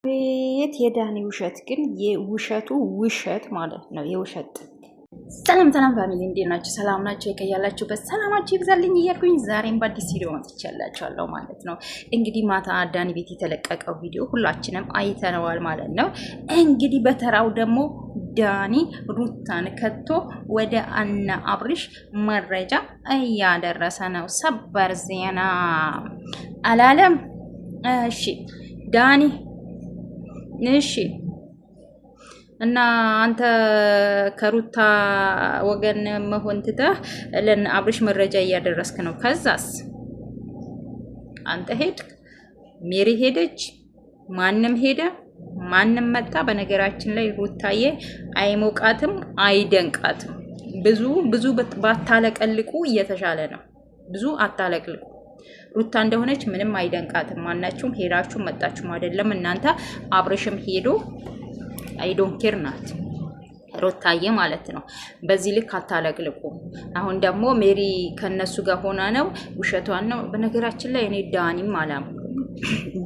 ቤት የዳኒ ውሸት ግን የውሸቱ ውሸት ማለት ነው። የውሸት ሰላም ፋሚሊ እንዴት ናችሁ? ሰላም ናችሁ? የከያላችሁበት ሰላማችሁ ይብዛልኝ እያልኩኝ ዛሬም በአዲስ ቪዲዮ መጥቻላችኋለሁ ማለት ነው። እንግዲህ ማታ ዳኒ ቤት የተለቀቀው ቪዲዮ ሁላችንም አይተነዋል ማለት ነው። እንግዲህ በተራው ደግሞ ዳኒ ሩታን ከቶ ወደ አነ አብርሽ መረጃ እያደረሰ ነው። ሰበር ዜና አላለም? እሺ ዳኒ እሺ እና አንተ ከሩታ ወገን መሆን ትተህ ለነ አብርሽ መረጃ እያደረስክ ነው። ከዛስ አንተ ሄድክ፣ ሜሪ ሄደች፣ ማንም ሄደ፣ ማንም መጣ። በነገራችን ላይ ሩታዬ አይሞቃትም አይደንቃትም። ብዙ ባታለቀልቁ እየተሻለ ነው። ብዙ አታለቅልቁ። ሩታ እንደሆነች ምንም አይደንቃትም። ማናችሁም ሄዳችሁ መጣችሁም አይደለም እናንተ። አብርሽም ሄዶ አይዶን ኬር ናት ሩታዬ ማለት ነው። በዚህ ልክ አታለቅልቁ። አሁን ደግሞ ሜሪ ከነሱ ጋር ሆና ነው፣ ውሸቷን ነው። በነገራችን ላይ እኔ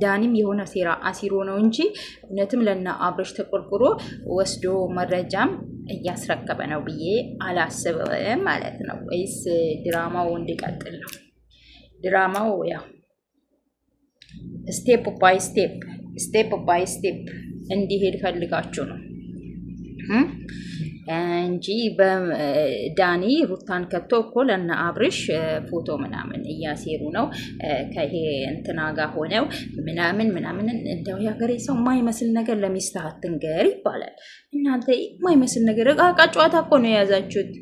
ዳኒም የሆነ ሴራ አሲሮ ነው እንጂ እውነትም ለና አብርሽ ተቆርቁሮ ወስዶ መረጃም እያስረከበ ነው ብዬ አላስብም ማለት ነው። ወይስ ድራማው እንዲቀጥል ነው? ድራማው ያው ስቴፕ ባይ ስቴፕ እንዲሄድ ፈልጋችሁ ነው እንጂ በዳኒ ሩታን ከቶ እኮ ለና አብርሽ ፎቶ ምናምን እያሴሩ ነው። ከይሄ እንትና ጋር ሆነው ምናምን እንደው ያገሬ ሰው የማይመስል ነገር ለሚስትህ አትንገር ይባላል። እናንተ የማይመስል ነገር እቃ ጨዋታ እኮ ነው የያዛችሁት።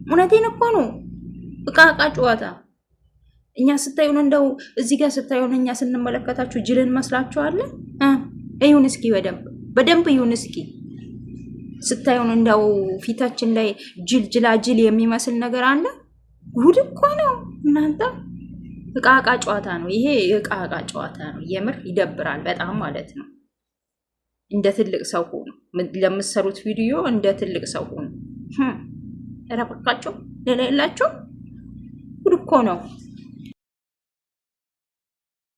እውነቴን እኮ ነው፣ እቃ ጨዋታ። እኛ ስታዩን እንደው እዚህ ጋር ስታዩን እኛ ስንመለከታችሁ ጅልን መስላችኋለን? ይሁን እስኪ በደንብ ይሁን እስኪ ስታዩን እንደው ፊታችን ላይ ጅል የሚመስል ነገር አለ። ጉድ እኮ ነው እናንተ። እቃ ጨዋታ ነው ይሄ፣ እቃ ጨዋታ ነው። የምር ይደብራል በጣም ማለት ነው። እንደ ትልቅ ሰው ሆኑ ለምትሰሩት ቪዲዮ፣ እንደ ትልቅ ሰው ሆኑ። ረበቃችሁ ሌላ የላችሁ። ጉድ እኮ ነው።